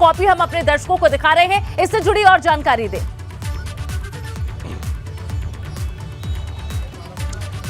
Copy हम अपने दर्शकों को दिखा रहे हैं, इससे जुड़ी और जानकारी दें।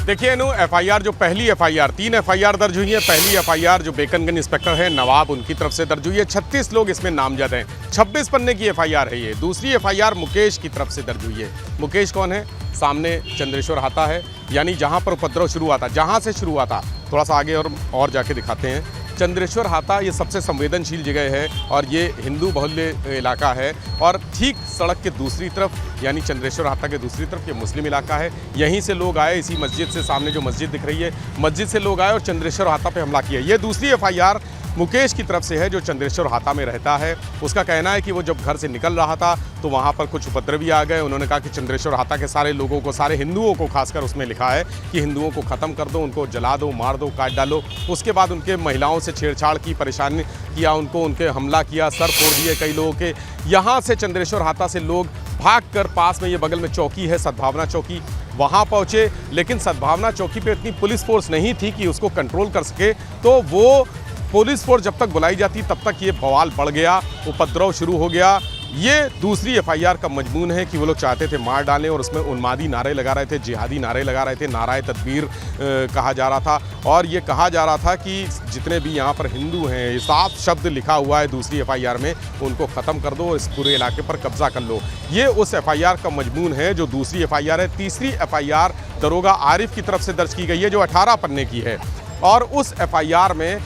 देखिए अनु, एफआईआर जो पहली एफआईआर 3 एफआईआर दर्ज हुई है। पहली एफआईआर जो बेकनगंज इंस्पेक्टर है नवाब, उनकी तरफ से दर्ज हुई है। 36 लोग इसमें नामजद हैं। 26 पन्ने की एफआईआर है ये। दूसरी एफआईआर मुकेश की तरफ से दर्ज हुई है। मुकेश कौन है? सामने चंद्रेश्वर हाता है, यानी जहां पर उपद्रव शुरू हुआ था, जहां से शुरू हुआ था, थोड़ा सा आगे और जाके दिखाते हैं। चंद्रेश्वर हाता ये सबसे संवेदनशील जगह है और ये हिंदू बहुल इलाका है। और ठीक सड़क के दूसरी तरफ, यानी चंद्रेश्वर हाता के दूसरी तरफ ये मुस्लिम इलाका है। यहीं से लोग आए, इसी मस्जिद से, सामने जो मस्जिद दिख रही है, मस्जिद से लोग आए और चंद्रेश्वर हाता पे हमला किया। ये दूसरी एफआईआर मुकेश की तरफ से है, जो चंद्रेश्वर हाता में रहता है। उसका कहना है कि वो जब घर से निकल रहा था तो वहाँ पर कुछ उपद्रवी आ गए। उन्होंने कहा कि चंद्रेश्वर हाता के सारे लोगों को, सारे हिंदुओं को, खासकर उसमें लिखा है कि हिंदुओं को ख़त्म कर दो, उनको जला दो, मार दो, काट डालो। उसके बाद उनके महिलाओं से छेड़छाड़ की, परेशानी किया, उनके हमला किया, सर फोड़ दिए कई लोगों के। यहाँ से चंद्रेश्वर हाता से लोग भागकर पास में, ये बगल में चौकी है सद्भावना चौकी, वहाँ पहुँचे। लेकिन सद्भावना चौकी पे इतनी पुलिस फोर्स नहीं थी कि उसको कंट्रोल कर सके, तो वो पुलिस फोर्स जब तक बुलाई जाती तब तक ये बवाल बढ़ गया, उपद्रव शुरू हो गया। ये दूसरी एफआईआर का मजमून है कि वो लोग चाहते थे मार डालें और उसमें उन्मादी नारे लगा रहे थे, जिहादी नारे लगा रहे थे, नाराए तदबीर कहा जा रहा था। और ये कहा जा रहा था कि जितने भी यहाँ पर हिंदू हैं, साफ शब्द लिखा हुआ है दूसरी एफआईआर में, उनको ख़त्म कर दो, इस पूरे इलाके पर कब्जा कर लो। ये उस एफआईआर का मजमून है जो दूसरी एफआईआर है। तीसरी एफआईआर दरोगा आरिफ की तरफ से दर्ज की गई है, जो 18 पन्ने की है। और उस एफआईआर में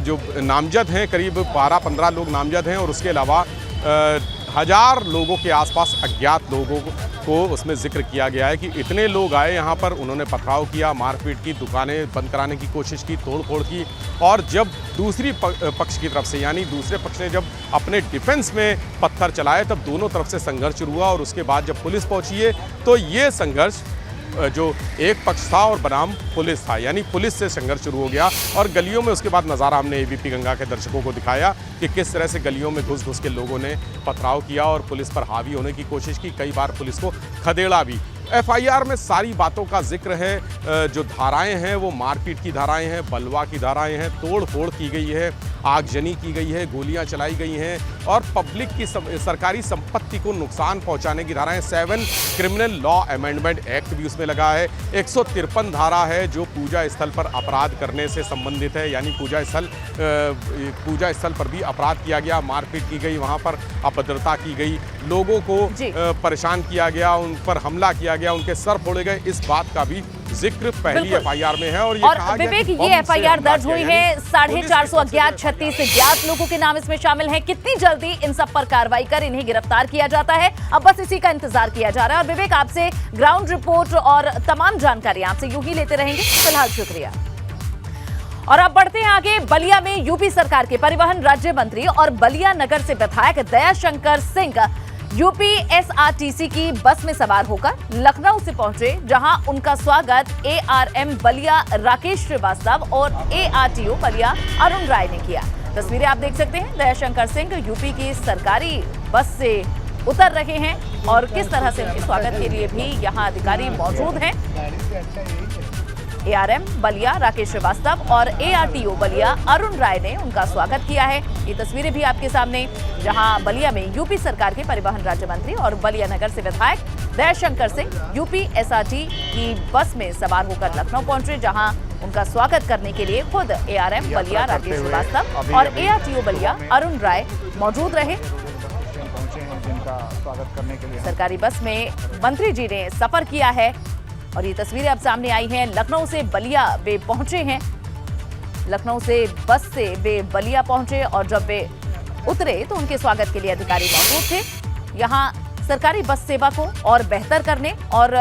जो नामजद हैं, करीब 12-15 लोग नामजद हैं और उसके अलावा 1000 लोगों के आसपास अज्ञात लोगों को उसमें जिक्र किया गया है कि इतने लोग आए यहाँ पर, उन्होंने पथराव किया, मारपीट की, दुकानें बंद कराने की कोशिश की, तोड़फोड़ की। और जब दूसरी पक्ष की तरफ से, यानी दूसरे पक्ष ने जब अपने डिफेंस में पत्थर चलाए, तब दोनों तरफ से संघर्ष शुरू हुआ। और उसके बाद जब पुलिस पहुँची है तो ये संघर्ष जो एक पक्ष था और बनाम पुलिस था, यानी पुलिस से संघर्ष शुरू हो गया। और गलियों में उसके बाद नज़ारा हमने एबीपी गंगा के दर्शकों को दिखाया कि किस तरह से गलियों में घुस घुस के लोगों ने पथराव किया और पुलिस पर हावी होने की कोशिश की, कई बार पुलिस को खदेड़ा भी। एफआईआर में सारी बातों का जिक्र है। जो धाराएं हैं वो मारपीट की धाराएं हैं, बलवा की धाराएं हैं, तोड़ फोड़ की गई है, आगजनी की गई है, गोलियां चलाई गई हैं और पब्लिक की सरकारी संपत्ति को नुकसान पहुंचाने की धाराएं। 7 क्रिमिनल लॉ अमेंडमेंट एक्ट भी उसमें लगा है। 153 धारा है जो पूजा स्थल पर अपराध करने से संबंधित है, यानी पूजा स्थल पर भी अपराध किया गया, मारपीट की गई, वहां पर अभद्रता की गई, लोगों को परेशान किया गया, उन पर हमला किया गया, उनके सर फोड़े गए। इस बात का भी जिक्र पहली एफआईआर में है। और विवेक, ये एफआईआर दर्ज हुई है, 450 अज्ञात, 36 ज्ञात लोगों के नाम इसमें शामिल हैं। कितनी जल्दी इन सब पर कार्रवाई कर इन्हें गिरफ्तार किया जाता है, अब बस इसी का इंतजार किया जा रहा है। और विवेक, आपसे ग्राउंड रिपोर्ट और तमाम जानकारी आपसे यूं ही लेते रहेंगे। फिलहाल शुक्रिया। और अब बढ़ते हैं आगे। बलिया में यूपी सरकार के परिवहन राज्य मंत्री और बलिया नगर से विधायक दयाशंकर सिंह यूपी एसआरटीसी की बस में सवार होकर लखनऊ से पहुंचे, जहां उनका स्वागत एआरएम बलिया राकेश श्रीवास्तव और एआरटीओ बलिया अरुण राय ने किया। तस्वीरें आप देख सकते हैं। दयाशंकर सिंह यूपी की सरकारी बस से उतर रहे हैं और किस तरह से उनके स्वागत के लिए भी यहां अधिकारी मौजूद हैं। एआरएम बलिया राकेश श्रीवास्तव और एआरटीओ बलिया अरुण राय ने उनका स्वागत किया है। ये तस्वीरें भी आपके सामने, जहां बलिया में यूपी सरकार के परिवहन राज्य मंत्री और बलिया नगर से विधायक दयाशंकर सिंह यूपी एसआरटी की बस में सवार होकर लखनऊ पहुंचे, जहां उनका स्वागत करने के लिए खुद एआरएम बलिया राकेश श्रीवास्तव और एआरटीओ बलिया अरुण राय मौजूद रहे। सरकारी बस में मंत्री जी ने सफर किया है और ये तस्वीरें अब सामने आई हैं। लखनऊ से बलिया वे पहुंचे हैं, लखनऊ से बस से वे बलिया पहुंचे और जब वे उतरे तो उनके स्वागत के लिए अधिकारी मौजूद थे। यहाँ सरकारी बस सेवा को और बेहतर करने और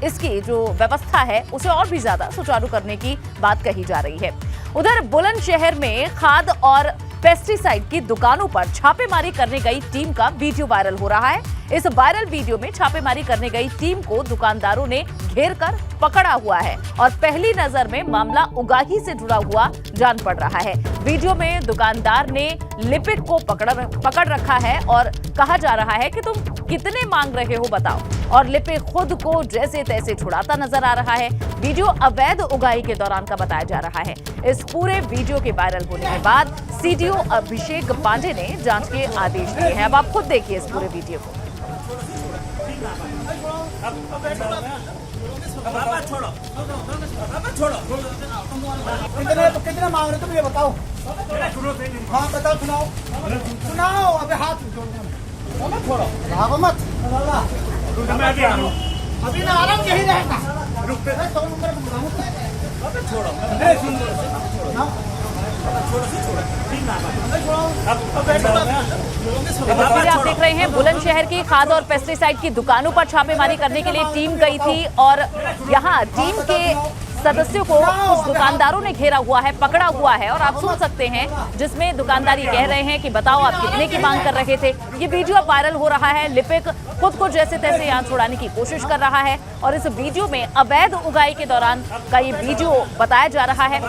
इसकी जो व्यवस्था है उसे और भी ज्यादा सुचारू करने की बात कही जा रही है। उधर बुलंदशहर में खाद और पेस्टिसाइड की दुकानों पर छापेमारी करने गई टीम का वीडियो वायरल हो रहा है। इस वायरल वीडियो में छापेमारी करने गई टीम को दुकानदारों ने घेर कर पकड़ा हुआ है और पहली नजर में मामला उगाही से जुड़ा हुआ जान पड़ रहा है। वीडियो में दुकानदार ने लिपिक को पकड़ रखा है और कहा जा रहा है कि तुम कितने मांग रहे हो बताओ, और लिपिक खुद को जैसे तैसे छुड़ाता नजर आ रहा है। वीडियो अवैध उगाही के दौरान का बताया जा रहा है। इस पूरे वीडियो के वायरल होने के बाद सीडीओ अभिषेक पांडे ने जांच के आदेश दिए हैं। अब आप खुद देखिए इस पूरे वीडियो को। कितने मांग रहे तुम ये बताओ। हाँ बताओ, सुनाओ सुनाओ। अबे हाथ छोड़ो, भागो मत। अभी ना आ रहा हूँ, यही रहेगा। तस्वीरें आप देख रहे हैं बुलंदशहर की खाद और पेस्टिसाइड की दुकानों पर छापेमारी करने के लिए टीम गई थी और यहाँ टीम के सदस्यों को कुछ दुकानदारों ने घेरा हुआ है, पकड़ा हुआ है और आप सुन सकते हैं जिसमें दुकानदार ये कह रहे हैं कि बताओ आप कितने की मांग कर रहे थे। ये वीडियो अब वायरल हो रहा है। लिपिक खुद को जैसे तैसे यहाँ छुड़ाने की कोशिश कर रहा है और इस वीडियो में अवैध उगाही के दौरान का ये वीडियो बताया जा रहा है।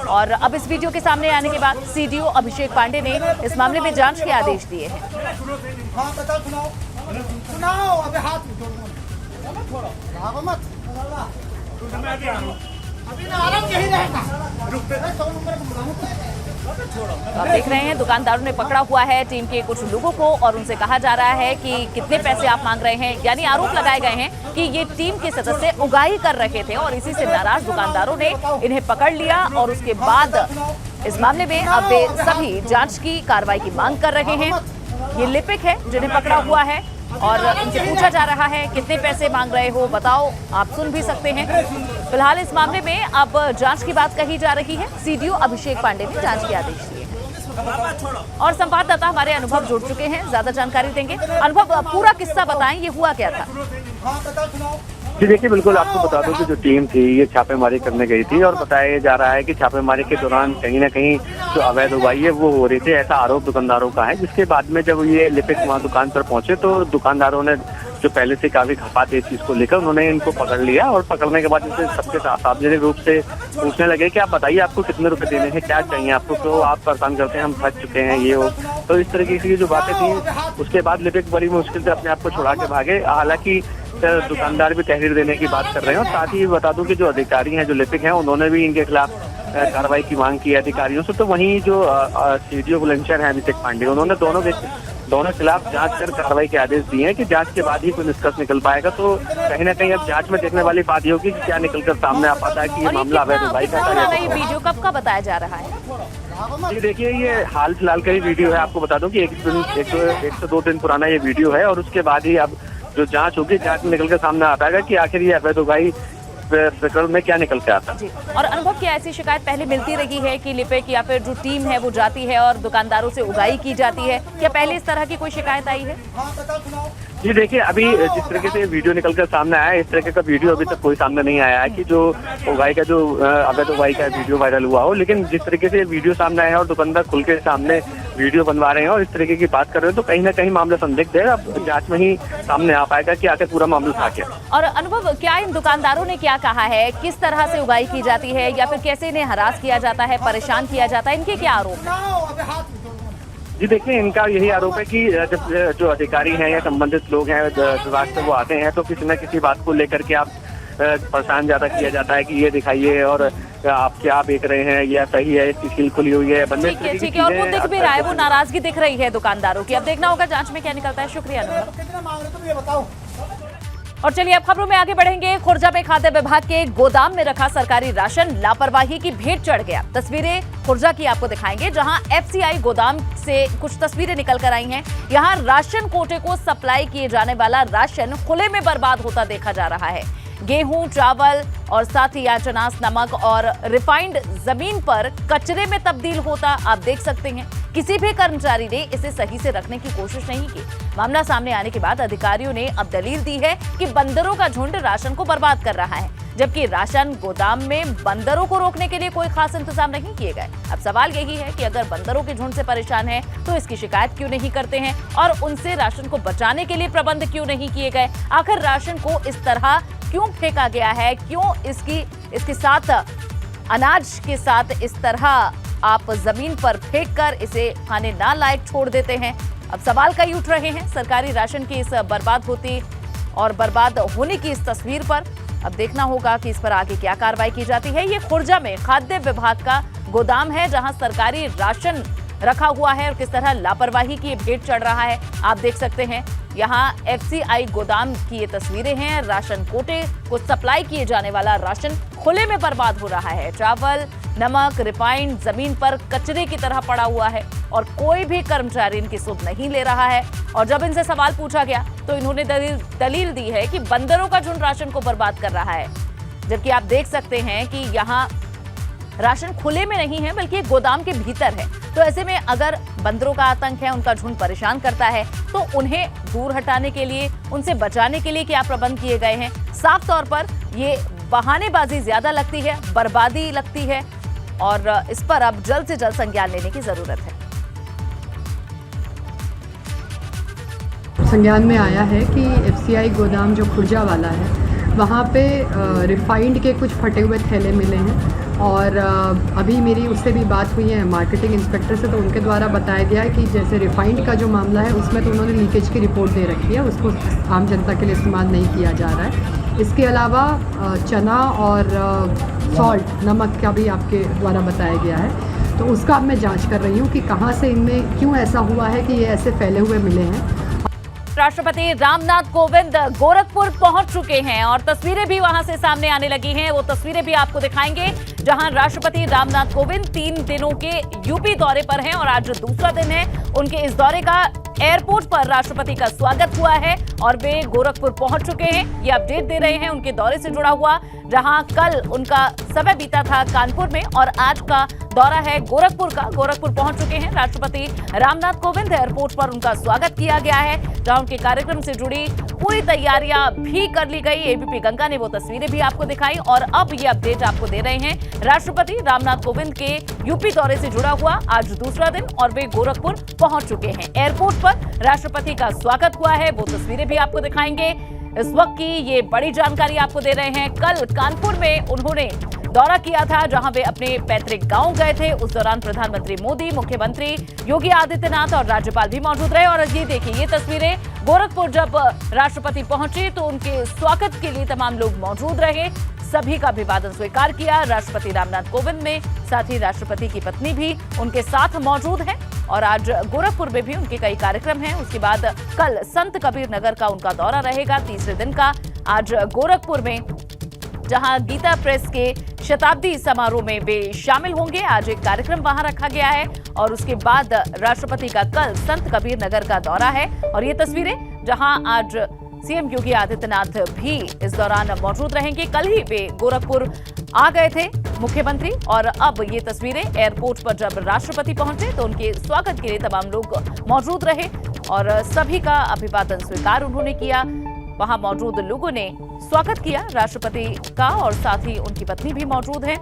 और अब इस वीडियो के सामने आने के बाद सीडीओ अभिषेक पांडे ने इस मामले में जांच के आदेश दिए हैं। हाँ बताओ, सुनाओ। अबे हाथ छोड़ो, भागो मत। अभी ना आ रहा हूँ, यही रहेगा। आप देख रहे हैं दुकानदारों ने पकड़ा हुआ है टीम के कुछ लोगों को और उनसे कहा जा रहा है कि कितने पैसे आप मांग रहे हैं। यानी आरोप लगाए गए हैं कि ये टीम के सदस्य उगाही कर रहे थे और इसी से नाराज दुकानदारों ने इन्हें पकड़ लिया और उसके बाद इस मामले में अब वे सभी जांच की कार्रवाई की मांग कर रहे हैं। ये लिपिक है जिन्हें पकड़ा हुआ है और उनसे पूछा जा रहा है कितने पैसे मांग रहे हो बताओ, आप सुन भी सकते हैं। फिलहाल इस मामले में अब जांच की बात कही जा रही है। सीडीओ अभिषेक पांडे ने जांच के आदेश दिए और संवाददाता हमारे अनुभव जुड़ चुके हैं, ज्यादा जानकारी देंगे। अनुभव, पूरा किस्सा बताएं, ये हुआ क्या था? जी देखिए, बिल्कुल आपको बता दूं कि जो टीम थी ये छापेमारी करने गई थी और बताया जा रहा है कि छापेमारी के दौरान कहीं ना कहीं जो अवैध उगाही है वो हो रही थी, ऐसा आरोप दुकानदारों का है। जिसके बाद में जब ये लिपिक वहाँ दुकान पर पहुंचे तो दुकानदारों ने जो पहले से काफी खपा थी इस चीज को लेकर, उन्होंने इनको पकड़ लिया और पकड़ने के बाद इनसे सबके सार्वजनिक रूप से पूछने लगे कि आप बताइए आपको कितने रुपए देने हैं, क्या चाहिए आपको, तो आप परेशान करते हैं, हम थक चुके हैं, ये हो। तो इस तरीके की जो बातें थी उसके बाद लिपिक बड़ी मुश्किल से अपने आप को छुड़ा के भागे। हालांकि दुकानदार भी तहरीर देने की बात कर रहे हैं और साथ ही बता दूं कि जो अधिकारी हैं, जो लिपिक हैं, उन्होंने भी इनके खिलाफ कार्रवाई की मांग की है अधिकारियों से। तो वहीं जो सीडीओ बुलंदशहर हैं अभिषेक पांडे, उन्होंने दोनों खिलाफ जांच कर कार्रवाई के आदेश दिए हैं कि जांच के बाद ही कोई निष्कर्ष निकल पाएगा। तो कहीं ना कहीं अब जांच में देखने वाली बात ये होगी कि क्या निकलकर सामने आ पाता है कि ये मामला अवैध उगाही का है। ये वीडियो कब का बताया जा रहा है? जी देखिए, ये हाल फिलहाल का ही वीडियो है। आपको बता दूं कि एक से 2 दिन पुराना ये वीडियो है और उसके बाद ही अब जो जांच होगी, जांच में निकलकर सामने आ पाएगा कि आखिर ये अवैध उगाही प्रकरण में क्या निकल के आता है। और अनुभव, क्या ऐसी शिकायत पहले मिलती रही है कि लिपिक या फिर जो टीम है वो जाती है और दुकानदारों से उगाही की जाती है? क्या पहले इस तरह की कोई शिकायत आई है? जी देखिए, अभी जिस तरीके से वीडियो निकलकर सामने आया है, इस तरीके का वीडियो अभी तक कोई सामने नहीं आया है कि जो उगाही का, जो अवैध उगाही का वीडियो वायरल हुआ हो। लेकिन जिस तरीके से वीडियो सामने आया है और दुकानदार खुल के सामने वीडियो बनवा रहे हैं और इस तरीके की बात कर रहे हैं, तो कहीं ना कहीं मामला संदिग्ध है। अब जांच में ही सामने आ पाएगा कि आखिर पूरा मामला था क्या। और अनुभव, क्या इन दुकानदारों ने क्या कहा है, किस तरह से उगाही की जाती है या फिर कैसे इन्हें हरास किया जाता है, परेशान किया जाता है, इनके क्या आरोप है? जी देखिए, इनका यही आरोप है कि जब जो अधिकारी हैं या संबंधित लोग हैं विभाग से वो आते हैं तो किसी न किसी बात को लेकर के आप परेशान ज्यादा किया जाता है कि ये दिखाइए और आप क्या बेच रहे हैं, यह सही है, इसकी सील खुली हुई है। ठीक है, और वो दिख भी रहा है, वो नाराजगी दिख रही है दुकानदारों की। अब देखना होगा जांच में क्या निकलता है। शुक्रिया अनुभव। और चलिए अब खबरों में आगे बढ़ेंगे। खुर्जा में खाद्य विभाग के गोदाम में रखा सरकारी राशन लापरवाही की भेंट चढ़ गया। तस्वीरें खुर्जा की आपको दिखाएंगे, जहां एफसीआई गोदाम से कुछ तस्वीरें निकल कर आई हैं। यहां राशन कोटे को सप्लाई किए जाने वाला राशन खुले में बर्बाद होता देखा जा रहा है। गेहूं, चावल और साथ ही अनाज, नमक और रिफाइंड जमीन पर कचरे में तब्दील होता आप देख सकते हैं। किसी भी कर्मचारी ने इसे सही से रखने की कोशिश नहीं की। मामला सामने आने के बाद अधिकारियों ने अब दलील दी है कि बंदरों का झुंड राशन को बर्बाद कर रहा है। जबकि राशन गोदाम में बंदरों को रोकने के लिए कोई खास इंतजाम नहीं किए गए। अब सवाल यही है कि अगर बंदरों के झुंड से परेशान है तो इसकी शिकायत क्यों नहीं करते हैं और उनसे राशन को बचाने के लिए प्रबंध क्यों नहीं किए गए। आखिर राशन को इस तरह क्यों फेंका गया है, क्यों इसके साथ अनाज के साथ इस तरह आप जमीन पर फेंककर इसे खाने ना लायक छोड़ देते हैं। अब सवाल कई उठ रहे हैं सरकारी राशन की इस बर्बाद होने की इस तस्वीर पर। अब देखना होगा कि इस पर आगे क्या कार्रवाई की जाती है। ये खुर्जा में खाद्य विभाग का गोदाम है जहां सरकारी राशन रखा हुआ है और किस तरह लापरवाही की भेंट चढ़ रहा है आप देख सकते हैं। यहाँ FCI गोदाम की ये तस्वीरें हैं। राशन कोटे को सप्लाई किए जाने वाला राशन खुले में बर्बाद हो रहा है। चावल, नमक, रिफाइंड जमीन पर कचरे की तरह पड़ा हुआ है और कोई भी कर्मचारी इनकी सुध नहीं ले रहा है। और जब इनसे सवाल पूछा गया तो इन्होंने दलील दी है कि बंदरों का झुंड राशन को बर्बाद कर रहा है, जबकि आप देख सकते हैं कि यहाँ राशन खुले में नहीं है बल्कि गोदाम के भीतर है। तो ऐसे में अगर बंदरों का आतंक है, उनका झुंड परेशान करता है, तो उन्हें दूर हटाने के लिए, उनसे बचाने के लिए क्या प्रबंध किए गए हैं। साफ तौर पर ये बहानेबाजी ज्यादा लगती है, बर्बादी लगती है और इस पर अब जल्द से जल्द संज्ञान लेने की जरूरत है। संज्ञान में आया है कि FCI गोदाम जो खुर्जा वाला है वहाँ पे रिफाइंड के कुछ फटे हुए थैले मिले हैं और अभी मेरी उससे भी बात हुई है मार्केटिंग इंस्पेक्टर से, तो उनके द्वारा बताया गया है कि जैसे रिफाइंड का जो मामला है उसमें तो उन्होंने लीकेज की रिपोर्ट दे रखी है, उसको आम जनता के लिए इस्तेमाल नहीं किया जा रहा है। इसके अलावा चना और सॉल्ट, नमक का भी आपके द्वारा बताया गया है, तो उसका अब मैं जाँच कर रही हूँ कि कहाँ से इनमें क्यों ऐसा हुआ है कि ये ऐसे फैले हुए मिले हैं। राष्ट्रपति रामनाथ कोविंद गोरखपुर पहुंच चुके हैं और तस्वीरें भी वहां से सामने आने लगी हैं। वो तस्वीरें भी आपको दिखाएंगे जहां राष्ट्रपति रामनाथ कोविंद 3 दिनों के यूपी दौरे पर हैं और आज दूसरा दिन है उनके इस दौरे का। एयरपोर्ट पर राष्ट्रपति का स्वागत हुआ है और वे गोरखपुर पहुंच चुके हैं। ये अपडेट दे रहे हैं उनके दौरे से जुड़ा हुआ, जहां कल उनका समय बीता था कानपुर में और आज का दौरा है गोरखपुर का। गोरखपुर पहुंच चुके हैं राष्ट्रपति रामनाथ कोविंद। एयरपोर्ट पर उनका स्वागत किया गया है जहां उनके कार्यक्रम से जुड़ी पूरी तैयारियां भी कर ली गई। एबीपी गंगा ने वो तस्वीरें भी आपको दिखाई और अब ये अपडेट आपको दे रहे हैं राष्ट्रपति रामनाथ कोविंद के यूपी दौरे से जुड़ा हुआ आज दूसरा दिन और वे गोरखपुर पहुंच चुके हैं। एयरपोर्ट पर राष्ट्रपति का स्वागत हुआ है, वो तस्वीरें भी आपको दिखाएंगे। इस वक्त की ये बड़ी जानकारी आपको दे रहे हैं। कल कानपुर में उन्होंने दौरा किया था जहां वे अपने पैतृक गांव गए थे। उस दौरान प्रधानमंत्री मोदी, मुख्यमंत्री योगी आदित्यनाथ और राज्यपाल भी मौजूद रहे। और ये देखिए ये तस्वीरें, गोरखपुर जब राष्ट्रपति पहुंचे तो उनके स्वागत के लिए तमाम लोग मौजूद रहे, सभी का अभिवादन स्वीकार किया राष्ट्रपति रामनाथ कोविंद ने। साथ ही राष्ट्रपति की पत्नी भी उनके साथ मौजूद है और आज गोरखपुर में भी उनके कई कार्यक्रम हैं। उसके बाद कल संत कबीर नगर का उनका दौरा रहेगा, तीसरे दिन का। आज गोरखपुर में जहां गीता प्रेस के शताब्दी समारोह में वे शामिल होंगे, आज एक कार्यक्रम वहां रखा गया है और उसके बाद राष्ट्रपति का कल संत कबीर नगर का दौरा है। और ये तस्वीरें जहां आज सीएम योगी आदित्यनाथ भी इस दौरान मौजूद रहेंगे। कल ही वे गोरखपुर आ गए थे मुख्यमंत्री और अब ये तस्वीरें एयरपोर्ट पर जब राष्ट्रपति पहुंचे तो उनके स्वागत के लिए तमाम लोग मौजूद रहे और सभी का अभिवादन स्वीकार उन्होंने किया। वहां मौजूद लोगों ने स्वागत किया राष्ट्रपति का और साथ ही उनकी पत्नी भी मौजूद हैं।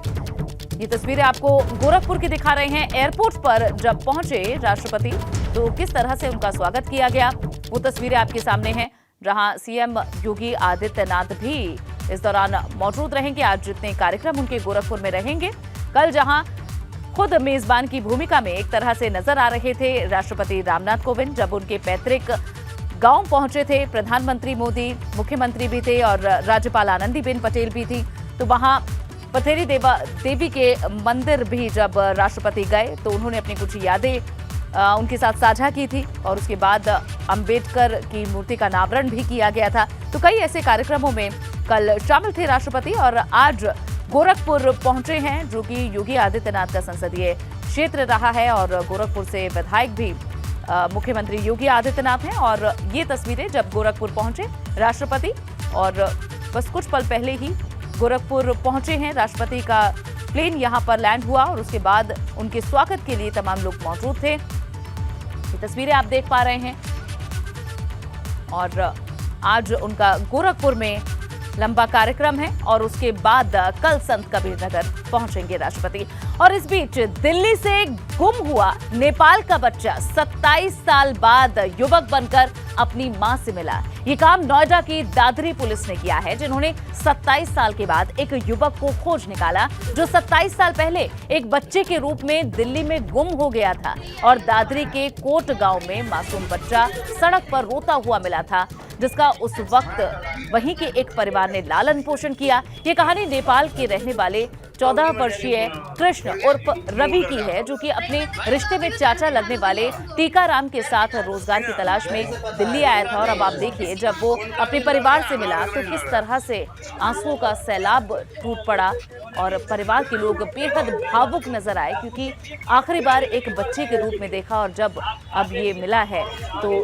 ये तस्वीरें आपको गोरखपुर की दिखा रहे हैं। एयरपोर्ट पर जब पहुंचे राष्ट्रपति तो किस तरह से उनका स्वागत किया गया वो तस्वीरें आपके सामने हैं, जहां सीएम योगी आदित्यनाथ भी इस दौरान मौजूद रहेंगे। आज जितने कार्यक्रम उनके गोरखपुर में रहेंगे, कल जहां खुद मेजबान की भूमिका में एक तरह से नजर आ रहे थे राष्ट्रपति रामनाथ कोविंद, जब उनके पैतृक गांव पहुंचे थे प्रधानमंत्री मोदी, मुख्यमंत्री भी थे और राज्यपाल आनंदीबेन पटेल भी थी, तो वहां पथेरी देवी के मंदिर भी जब राष्ट्रपति गए तो उन्होंने अपनी कुछ यादें उनके साथ साझा की थी और उसके बाद अंबेडकर की मूर्ति का अनावरण भी किया गया था। तो कई ऐसे कार्यक्रमों में कल शामिल थे राष्ट्रपति और आज गोरखपुर पहुंचे हैं, जो कि योगी आदित्यनाथ का संसदीय क्षेत्र रहा है और गोरखपुर से विधायक भी मुख्यमंत्री योगी आदित्यनाथ हैं। और ये तस्वीरें जब गोरखपुर पहुंचे राष्ट्रपति और बस कुछ पल पहले ही गोरखपुर पहुंचे हैं, राष्ट्रपति का प्लेन यहां पर लैंड हुआ और उसके बाद उनके स्वागत के लिए तमाम लोग मौजूद थे। ये तस्वीरें आप देख पा रहे हैं और आज उनका गोरखपुर में लंबा कार्यक्रम है और उसके बाद कल संत कबीर नगर पहुंचेंगे राष्ट्रपति। और इस बीच दिल्ली से गुम हुआ नेपाल का बच्चा 27 साल बाद युवक बनकर अपनी मां से मिला। ये काम नोएडा की दादरी पुलिस ने किया है, जिन्होंने 27 साल के बाद एक युवक को खोज निकाला जो 27 साल पहले एक बच्चे के रूप में दिल्ली में गुम हो गया था और दादरी के कोट गांव में मासूम बच्चा सड़क पर रोता हुआ मिला था, जिसका उस वक्त वहीं के एक परिवार ने लालन पोषण किया। ये कहानी नेपाल के रहने वाले 14 वर्षीय कृष्ण उर्फ रवि की है, जो कि अपने रिश्ते में चाचा लगने वाले टीकाराम के साथ रोजगार की तलाश में दिल्ली आया था। और अब आप देखिए, जब वो अपने परिवार से मिला तो किस तरह से आंसुओं का सैलाब टूट पड़ा और परिवार के लोग बेहद भावुक नजर आए, क्योंकि आखिरी बार एक बच्चे के रूप में देखा और जब अब ये मिला है तो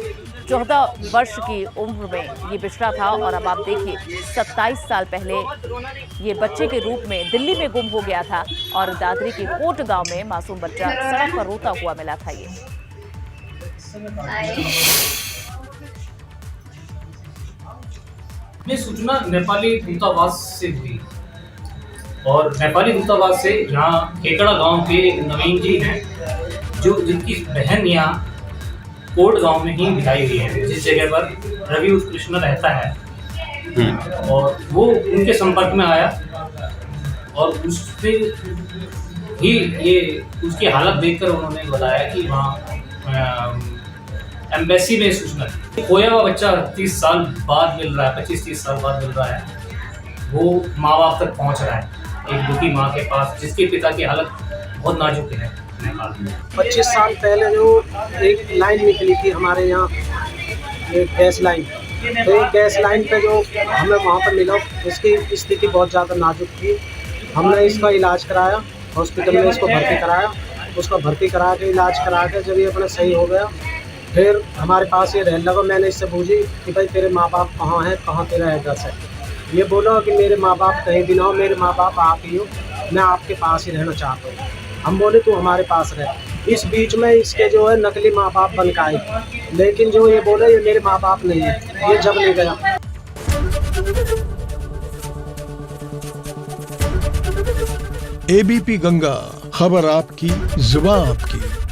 14 वर्ष की उम्र में ये बिछड़ा था और अब आप देखिए 27 साल पहले ये बच्चे के रूप में दिल्ली में गुम हो गया था और दादरी के कोट गांव में मासूम बच्चा सड़क पर रोता हुआ मिला था। ये सूचना नेपाली दूतावास से हुई और नेपाली दूतावास से यहाँ केकड़ा गांव के एक नवीन जी हैं, जो जिनकी बहन यहाँ कोट गांव में ही मिलाई हुई है, जिस जगह पर रवि उर्फ कृष्ण रहता है। और वो उनके संपर्क में आया और उससे ही ये उसकी हालत देखकर उन्होंने बताया कि वहाँ एम्बेसी में सूचना खोया हुआ बच्चा 30 साल बाद मिल रहा है, 25-30 साल बाद मिल रहा है। वो माँ बाप तक पहुँच रहा है, एक दुखी माँ के पास, जिसके पिता की हालत बहुत नाजुक है। 25 साल पहले जो एक लाइन निकली थी हमारे यहाँ, एक गैस लाइन, तो एक गैस लाइन पे जो हमें वहाँ पर मिला, उसकी स्थिति बहुत ज़्यादा नाजुक थी। हमने इसका इलाज कराया, हॉस्पिटल में इसको भर्ती कराया, उसको भर्ती करा के इलाज करा के जब ये अपना सही हो गया, फिर हमारे पास ये रहने लगा। मैंने इससे पूछी कि भाई तेरे माँ बाप कहाँ हैं, कहाँ तेरा एड्रेस है। ये बोला कि मेरे माँ बाप कहीं भी ना हो, मेरे माँ बाप आप ही हो, मैं आपके पास ही रहना चाहता हूँ। हम बोले तू हमारे पास रह। इस बीच में इसके जो है नकली माँ बाप बन के आए, लेकिन जो ये बोले ये मेरे माँ बाप नहीं है, ये जब नहीं गया। एबीपी गंगा, खबर आपकी, जुबान आपकी।